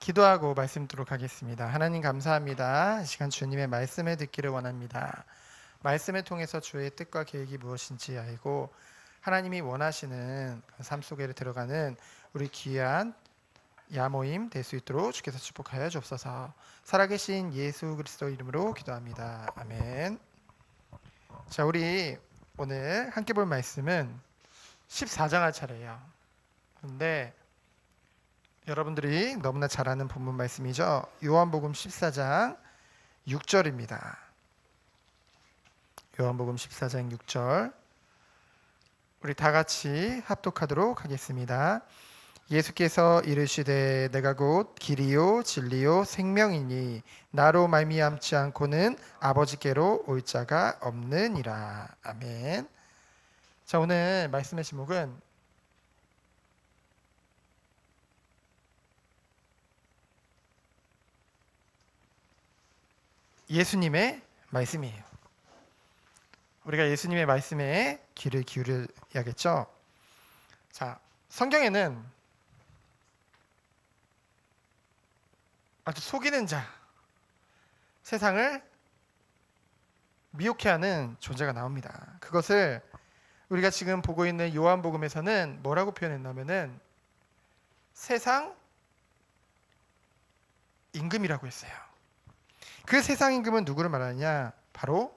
기도하고 말씀 듣도록 하겠습니다. 하나님 감사합니다. 이 시간 주님의 말씀을 듣기를 원합니다. 말씀을 통해서 주의 뜻과 계획이 무엇인지 알고 하나님이 원하시는 삶 속에 들어가는 우리 귀한 야모임 될 수 있도록 주께서 축복하여 주옵소서. 살아계신 예수 그리스도 이름으로 기도합니다. 아멘. 자, 우리 오늘 함께 볼 말씀은 14장 할 차례예요. 그런데 여러분들이 너무나 잘 아는 본문 말씀이죠. 요한복음 14장 6절입니다. 요한복음 14장 6절 우리 다 같이 합독하도록 하겠습니다. 예수께서 이르시되 내가 곧 길이요 진리요 생명이니 나로 말미암지 않고는 아버지께로 올 자가 없느니라. 아멘. 자, 오늘 말씀의 제목은 예수님의 말씀이에요. 우리가 예수님의 말씀에 귀를 기울여야겠죠. 자, 성경에는 아주 속이는 자, 세상을 미혹해하는 존재가 나옵니다. 그것을 우리가 지금 보고 있는 요한복음에서는 뭐라고 표현했냐면은 세상 임금이라고 했어요. 그 세상 임금은 누구를 말하느냐? 바로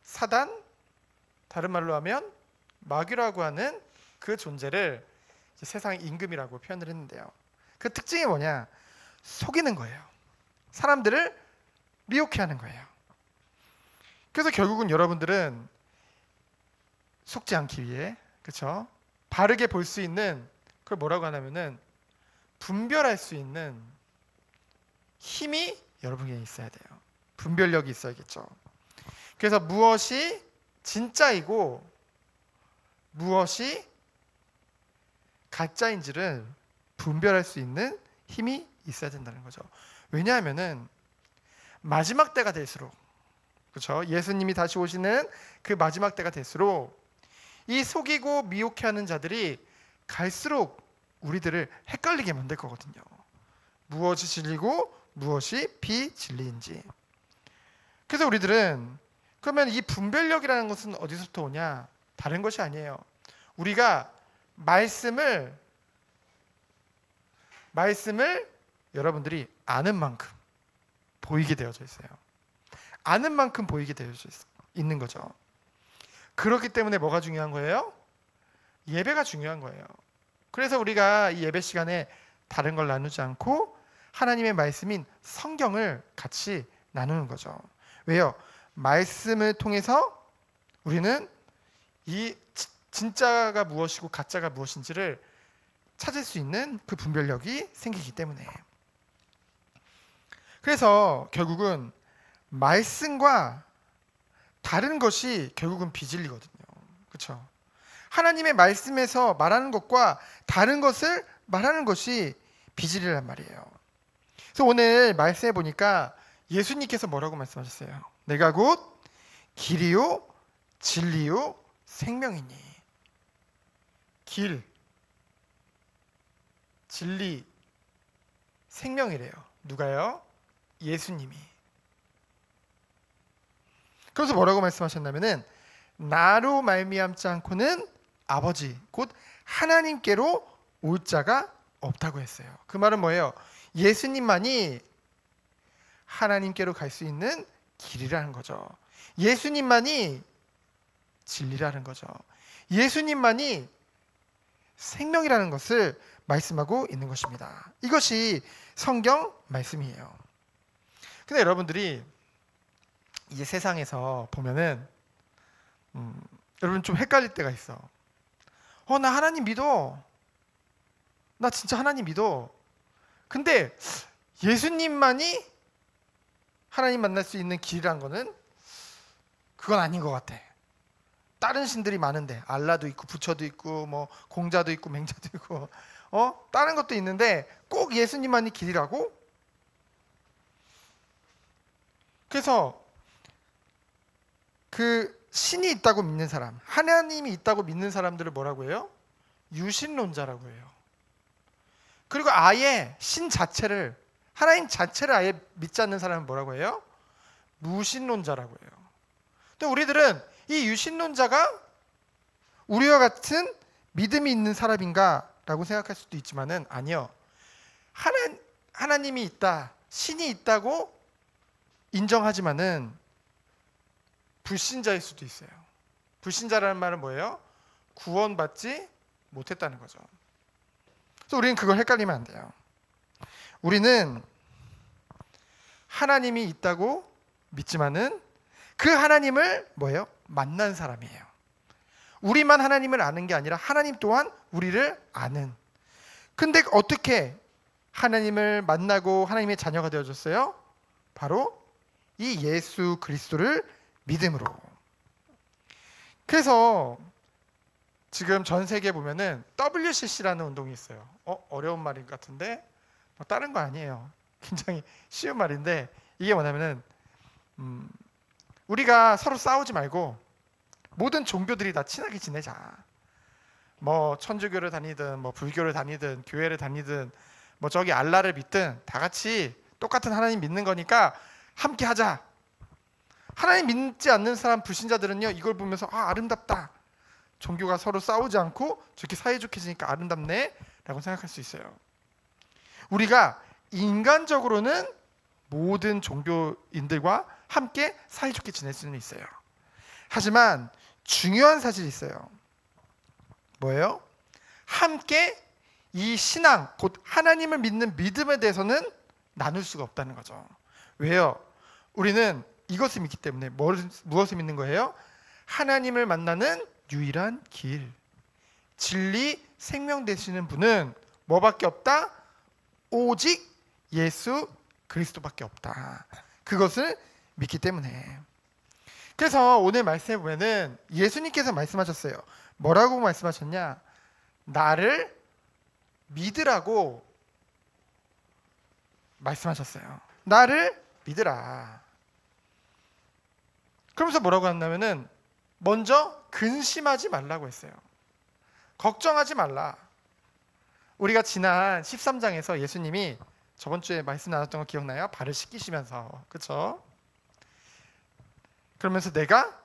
사단, 다른 말로 하면 마귀라고 하는 그 존재를 세상 임금이라고 표현을 했는데요. 그 특징이 뭐냐? 속이는 거예요. 사람들을 미혹해 하는 거예요. 그래서 결국은 여러분들은 속지 않기 위해, 그렇죠? 바르게 볼 수 있는, 그걸 뭐라고 하냐면은 분별할 수 있는 힘이 여러분에게 있어야 돼요. 분별력이 있어야겠죠. 그래서 무엇이 진짜이고 무엇이 가짜인지를 분별할 수 있는 힘이 있어야 된다는 거죠. 왜냐하면은 마지막 때가 될수록, 그렇죠? 예수님이 다시 오시는 그 마지막 때가 될수록 이 속이고 미혹해하는 자들이 갈수록 우리들을 헷갈리게 만들 거거든요. 무엇이 진리고 무엇이 비진리인지. 그래서 우리들은 그러면 이 분별력이라는 것은 어디서부터 오냐? 다른 것이 아니에요. 우리가 말씀을 여러분들이 아는 만큼 보이게 되어져 있어요. 아는 만큼 보이게 되어져 있는 거죠. 그렇기 때문에 뭐가 중요한 거예요? 예배가 중요한 거예요. 그래서 우리가 이 예배 시간에 다른 걸 나누지 않고 하나님의 말씀인 성경을 같이 나누는 거죠. 왜요? 말씀을 통해서 우리는 이 진짜가 무엇이고 가짜가 무엇인지를 찾을 수 있는 그 분별력이 생기기 때문에. 그래서 결국은 말씀과 다른 것이 결국은 비진리거든요. 그렇죠? 하나님의 말씀에서 말하는 것과 다른 것을 말하는 것이 비진리란 말이에요. 그래서 오늘 말씀해 보니까 예수님께서 뭐라고 말씀하셨어요? 내가 곧 길이요 진리요 생명이니. 길, 진리, 생명이래요. 누가요? 예수님이. 그래서 뭐라고 말씀하셨냐면은 나로 말미암지 않고는 아버지 곧 하나님께로 올 자가 없다고 했어요. 그 말은 뭐예요? 예수님만이 하나님께로 갈 수 있는 길이라는 거죠. 예수님만이 진리라는 거죠. 예수님만이 생명이라는 것을 말씀하고 있는 것입니다. 이것이 성경 말씀이에요. 근데 여러분들이 이제 세상에서 보면은 여러분 좀 헷갈릴 때가 있어. 나 하나님 믿어. 나 진짜 하나님 믿어. 근데 예수님만이 하나님 만날 수 있는 길이란 거는 그건 아닌 것 같아. 다른 신들이 많은데 알라도 있고 부처도 있고 뭐 공자도 있고 맹자도 있고 다른 것도 있는데 꼭 예수님만이 길이라고? 그래서 그 신이 있다고 믿는 사람, 하나님이 있다고 믿는 사람들을 뭐라고 해요? 유신론자라고 해요. 그리고 아예 신 자체를, 하나님 자체를 아예 믿지 않는 사람은 뭐라고 해요? 무신론자라고 해요. 근데 우리들은 이 유신론자가 우리와 같은 믿음이 있는 사람인가 라고 생각할 수도 있지만은 아니요. 하나님이 있다, 신이 있다고 인정하지만은 불신자일 수도 있어요. 불신자라는 말은 뭐예요? 구원받지 못했다는 거죠. 그래서 우리는 그걸 헷갈리면 안 돼요. 우리는 하나님이 있다고 믿지만은 그 하나님을 뭐예요? 만난 사람이에요. 우리만 하나님을 아는 게 아니라 하나님 또한 우리를 아는. 근데 어떻게 하나님을 만나고 하나님의 자녀가 되어졌어요? 바로 이 예수 그리스도를 믿음으로. 그래서 지금 전 세계에 보면은 WCC라는 운동이 있어요. 어려운 말인 것 같은데 다른 거 아니에요. 굉장히 쉬운 말인데 이게 뭐냐면은 우리가 서로 싸우지 말고 모든 종교들이 다 친하게 지내자. 뭐 천주교를 다니든 뭐 불교를 다니든 교회를 다니든 뭐 저기 알라를 믿든 다 같이 똑같은 하나님 믿는 거니까 함께 하자. 하나님 믿지 않는 사람 불신자들은요, 이걸 보면서 아름답다. 종교가 서로 싸우지 않고 저렇게 사이좋게 지니까 아름답네 라고 생각할 수 있어요. 우리가 인간적으로는 모든 종교인들과 함께 사이좋게 지낼 수는 있어요. 하지만 중요한 사실이 있어요. 뭐예요? 함께 이 신앙, 곧 하나님을 믿는 믿음에 대해서는 나눌 수가 없다는 거죠. 왜요? 우리는 이것을 믿기 때문에. 무엇을 믿는 거예요? 하나님을 만나는 유일한 길, 진리, 생명 되시는 분은 뭐밖에 없다? 오직 예수 그리스도밖에 없다. 그것을 믿기 때문에. 그래서 오늘 말씀해 보면은 예수님께서 말씀하셨어요. 뭐라고 말씀하셨냐? 나를 믿으라고 말씀하셨어요. 나를 믿으라. 그러면서 뭐라고 한다면은 먼저 근심하지 말라고 했어요. 걱정하지 말라. 우리가 지난 13장에서 예수님이 저번 주에 말씀 나눴던 거 기억나요? 발을 씻기시면서, 그렇죠? 그러면서 내가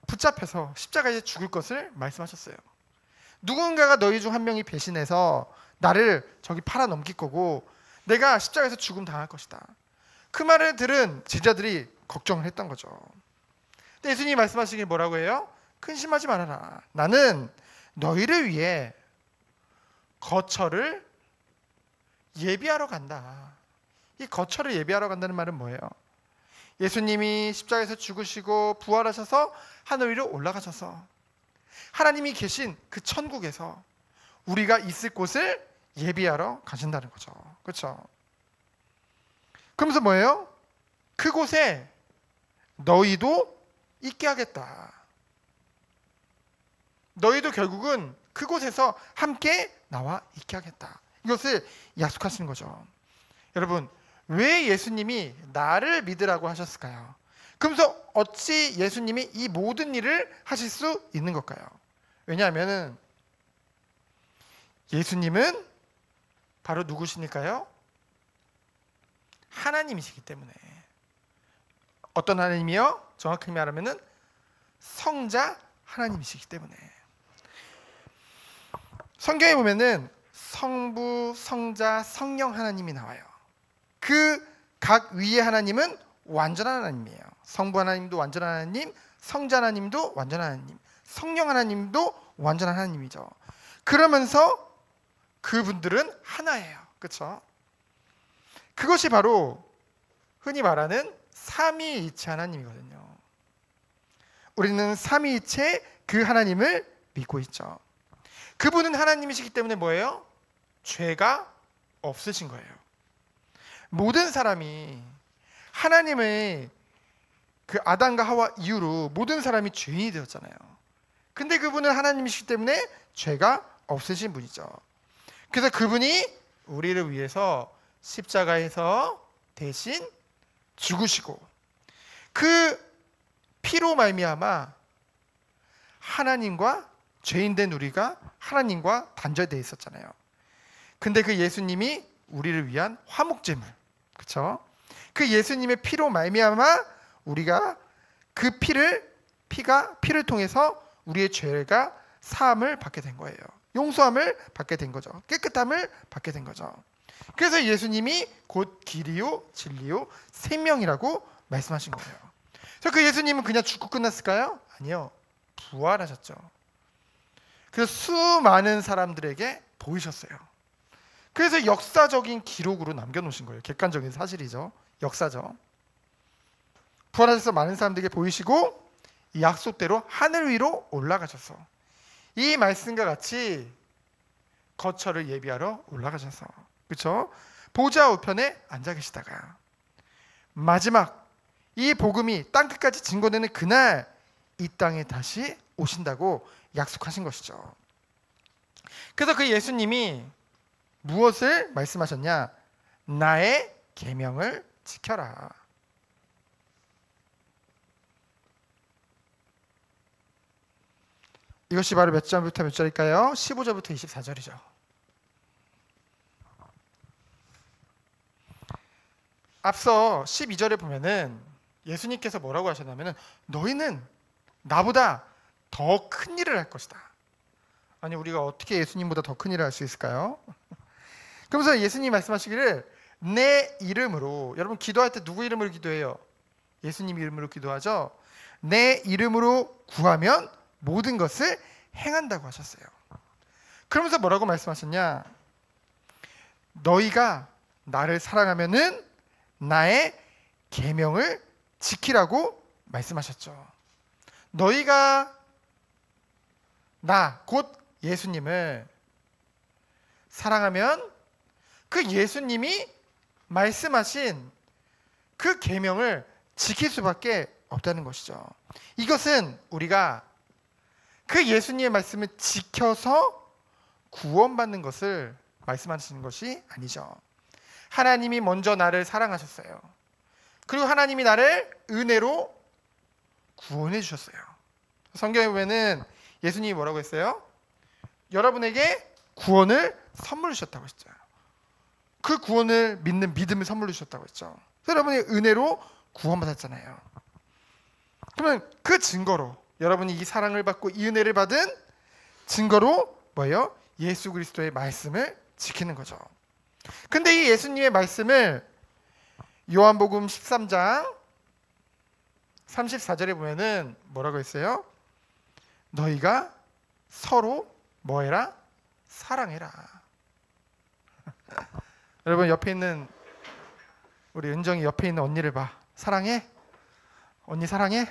붙잡혀서 십자가에 죽을 것을 말씀하셨어요. 누군가가 너희 중 한 명이 배신해서 나를 저기 팔아 넘길 거고 내가 십자가에서 죽음 당할 것이다. 그 말을 들은 제자들이 걱정을 했던 거죠. 근데 예수님이 말씀하시길 뭐라고 해요? 근심하지 말아라. 나는 너희를 위해 거처를 예비하러 간다. 이 거처를 예비하러 간다는 말은 뭐예요? 예수님이 십자가에서 죽으시고 부활하셔서 하늘 위로 올라가셔서 하나님이 계신 그 천국에서 우리가 있을 곳을 예비하러 가신다는 거죠. 그렇죠? 그러면서 뭐예요? 그곳에 너희도 있게 하겠다. 너희도 결국은 그곳에서 함께 나와 있게 하겠다. 이것을 약속하시는 거죠. 여러분, 왜 예수님이 나를 믿으라고 하셨을까요? 그러면서 어찌 예수님이 이 모든 일을 하실 수 있는 걸까요? 왜냐하면 예수님은 바로 누구시니까요? 하나님이시기 때문에. 어떤 하나님이요? 정확히 말하면 성자 하나님이시기 때문에. 성경에 보면은 성부, 성자, 성령 하나님이 나와요. 그 각 위의 하나님은 완전한 하나님이에요. 성부 하나님도 완전한 하나님, 성자 하나님도 완전한 하나님, 성령 하나님도 완전한 하나님이죠. 그러면서 그분들은 하나예요. 그렇죠? 그것이 바로 흔히 말하는 삼위일체 하나님이거든요. 우리는 삼위일체 그 하나님을 믿고 있죠. 그분은 하나님이시기 때문에 뭐예요? 죄가 없으신 거예요. 모든 사람이 하나님의 그 아담과 하와 이후로 모든 사람이 죄인이 되었잖아요. 근데 그분은 하나님이시기 때문에 죄가 없으신 분이죠. 그래서 그분이 우리를 위해서 십자가에서 대신 죽으시고 그 피로 말미암아 하나님과 죄인된 우리가 하나님과 단절되어 있었잖아요. 근데 그 예수님이 우리를 위한 화목제물, 그렇죠? 그 예수님의 피로 말미암아 우리가 그 피를 통해서 우리의 죄가 사함을 받게 된 거예요. 용서함을 받게 된 거죠. 깨끗함을 받게 된 거죠. 그래서 예수님이 곧 길이요 진리요 생명이라고 말씀하신 거예요. 그래서 그 예수님은 그냥 죽고 끝났을까요? 아니요. 부활하셨죠. 그래서 수많은 사람들에게 보이셨어요. 그래서 역사적인 기록으로 남겨놓으신 거예요. 객관적인 사실이죠. 역사죠. 부활하셔서 많은 사람들에게 보이시고 이 약속대로 하늘 위로 올라가셔서 이 말씀과 같이 거처를 예비하러 올라가셔서, 그렇죠? 보좌 우편에 앉아 계시다가 마지막 이 복음이 땅끝까지 증거되는 그날 이 땅에 다시 오신다고 약속하신 것이죠. 그래서 그 예수님이 무엇을 말씀하셨냐? 나의 계명을 지켜라. 이것이 바로 몇 절부터 몇 절일까요? 15절부터 24절이죠. 앞서 12절에 보면은 예수님께서 뭐라고 하셨냐면은 너희는 나보다 더 큰 일을 할 것이다. 아니, 우리가 어떻게 예수님보다 더 큰 일을 할 수 있을까요? 그러면서 예수님이 말씀하시기를 내 이름으로, 여러분 기도할 때 누구 이름으로 기도해요? 예수님 이름으로 기도하죠. 내 이름으로 구하면 모든 것을 행한다고 하셨어요. 그러면서 뭐라고 말씀하셨냐? 너희가 나를 사랑하면은 나의 계명을 지키라고 말씀하셨죠. 너희가 나, 곧 예수님을 사랑하면 그 예수님이 말씀하신 그 계명을 지킬 수밖에 없다는 것이죠. 이것은 우리가 그 예수님의 말씀을 지켜서 구원받는 것을 말씀하시는 것이 아니죠. 하나님이 먼저 나를 사랑하셨어요. 그리고 하나님이 나를 은혜로 구원해 주셨어요. 성경에 보면은 예수님이 뭐라고 했어요? 여러분에게 구원을 선물로 주셨다고 했죠. 그 구원을 믿는 믿음을 선물로 주셨다고 했죠. 여러분이 은혜로 구원받았잖아요. 그러면 그 증거로, 여러분이 이 사랑을 받고 이 은혜를 받은 증거로 뭐예요? 예수 그리스도의 말씀을 지키는 거죠. 근데 이 예수님의 말씀을 요한복음 13장 34절에 보면은 뭐라고 했어요? 너희가 서로 뭐해라? 사랑해라. 여러분 옆에 있는 우리 은정이 옆에 있는 언니를 봐. 사랑해? 언니 사랑해?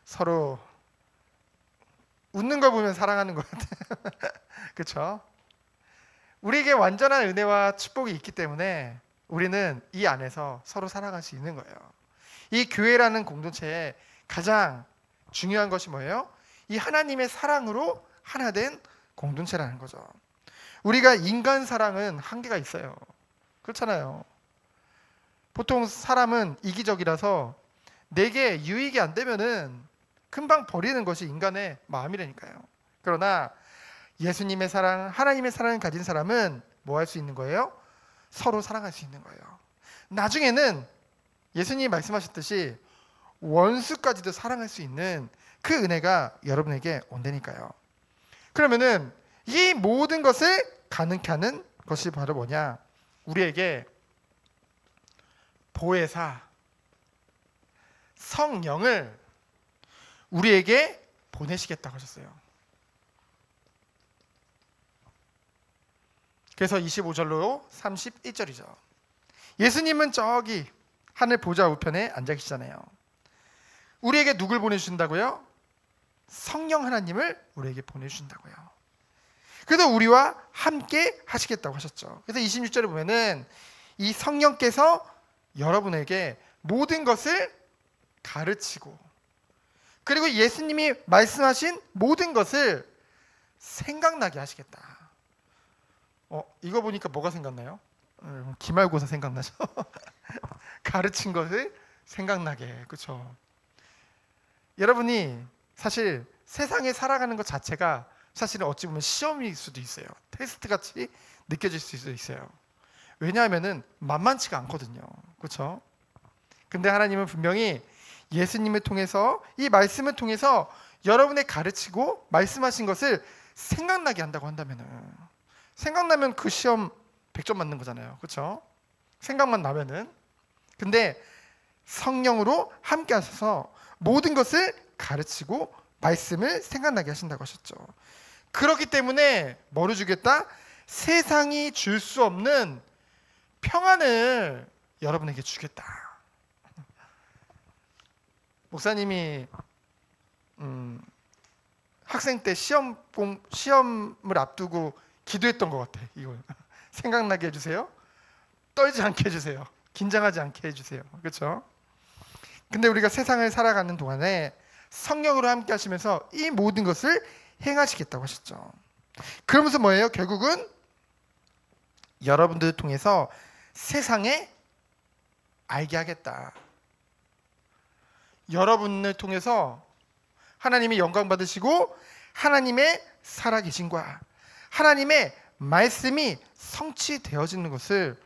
서로 웃는 거 보면 사랑하는 것 같아요. 그렇죠? 우리에게 완전한 은혜와 축복이 있기 때문에 우리는 이 안에서 서로 사랑할 수 있는 거예요. 이 교회라는 공동체에 가장 중요한 것이 뭐예요? 이 하나님의 사랑으로 하나 된 공동체라는 거죠. 우리가 인간 사랑은 한계가 있어요. 그렇잖아요. 보통 사람은 이기적이라서 내게 유익이 안 되면은 금방 버리는 것이 인간의 마음이라니까요. 그러나 예수님의 사랑, 하나님의 사랑을 가진 사람은 뭐 할 수 있는 거예요? 서로 사랑할 수 있는 거예요. 나중에는 예수님이 말씀하셨듯이 원수까지도 사랑할 수 있는 그 은혜가 여러분에게 온다니까요. 그러면은 이 모든 것을 가능케 하는 것이 바로 뭐냐? 우리에게 보혜사 성령을 우리에게 보내시겠다고 하셨어요. 그래서 25절로 31절이죠. 예수님은 저기 하늘 보좌 우편에 앉아 계시잖아요. 우리에게 누굴 보내주신다고요? 성령 하나님을 우리에게 보내주신다고요. 그래서 우리와 함께 하시겠다고 하셨죠. 그래서 26절에 보면은 이 성령께서 여러분에게 모든 것을 가르치고, 그리고 예수님이 말씀하신 모든 것을 생각나게 하시겠다. 이거 보니까 뭐가 생각나요? 기말고사 생각나죠? 가르친 것을 생각나게. 그렇죠? 여러분이 사실 세상에 살아가는 것 자체가 사실은 어찌 보면 시험일 수도 있어요. 테스트 같이 느껴질 수도 있어요. 왜냐하면은 만만치가 않거든요. 그렇죠? 근데 하나님은 분명히 예수님을 통해서, 이 말씀을 통해서 여러분의 가르치고 말씀하신 것을 생각나게 한다고 한다면은, 생각나면 그 시험 100점 맞는 거잖아요. 그렇죠? 생각만 나면은. 근데 성령으로 함께 하셔서 모든 것을 가르치고 말씀을 생각나게 하신다고 하셨죠. 그렇기 때문에 뭐를 주겠다? 세상이 줄 수 없는 평안을 여러분에게 주겠다. 목사님이 학생 때 시험을 앞두고 기도했던 것 같아. 이걸 생각나게 해주세요. 떨지 않게 해주세요. 긴장하지 않게 해주세요. 그렇죠? 근데 우리가 세상을 살아가는 동안에 성령으로 함께 하시면서 이 모든 것을 행하시겠다고 하셨죠. 그러면서 뭐예요? 결국은 여러분들을 통해서 세상에 알게 하겠다. 여러분을 통해서 하나님이 영광 받으시고 하나님의 살아계심과 하나님의 말씀이 성취되어지는 것을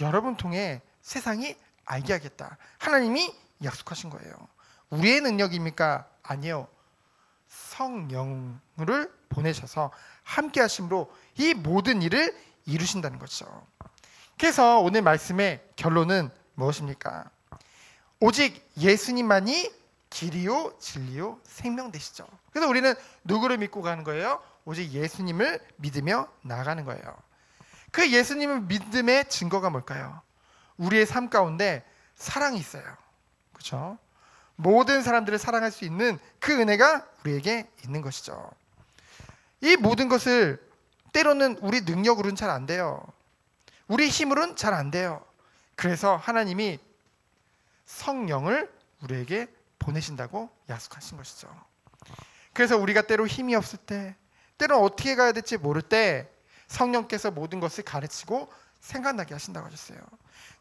여러분 통해 세상이 알게 하겠다. 하나님이 약속하신 거예요. 우리의 능력입니까? 아니요. 성령을 보내셔서 함께 하심으로 이 모든 일을 이루신다는 거죠. 그래서 오늘 말씀의 결론은 무엇입니까? 오직 예수님만이 길이요 진리요 생명 되시죠. 그래서 우리는 누구를 믿고 가는 거예요? 오직 예수님을 믿으며 나아가는 거예요. 그 예수님을 믿음의 증거가 뭘까요? 우리의 삶 가운데 사랑이 있어요. 그렇죠? 모든 사람들을 사랑할 수 있는 그 은혜가 우리에게 있는 것이죠. 이 모든 것을 때로는 우리 능력으로는 잘 안 돼요. 우리 힘으로는 잘 안 돼요. 그래서 하나님이 성령을 우리에게 보내신다고 약속하신 것이죠. 그래서 우리가 때로 힘이 없을 때, 때로 어떻게 가야 될지 모를 때 성령께서 모든 것을 가르치고 생각나게 하신다고 하셨어요.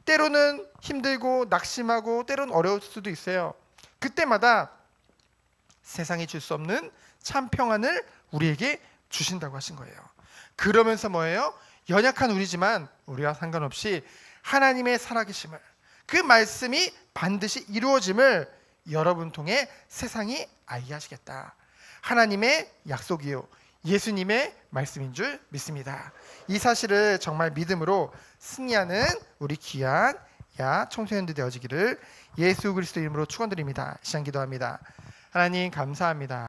때로는 힘들고 낙심하고 때로는 어려울 수도 있어요. 그때마다 세상이 줄 수 없는 참 평안을 우리에게 주신다고 하신 거예요. 그러면서 뭐예요? 연약한 우리지만 우리와 상관없이 하나님의 살아계심을, 그 말씀이 반드시 이루어짐을 여러분 통해 세상이 알게 하시겠다. 하나님의 약속이요 예수님의 말씀인 줄 믿습니다. 이 사실을 정말 믿음으로 승리하는 우리 귀한 청소년들 되어지기를 예수 그리스도 이름으로 축원드립니다. 시간 기도합니다. 하나님 감사합니다.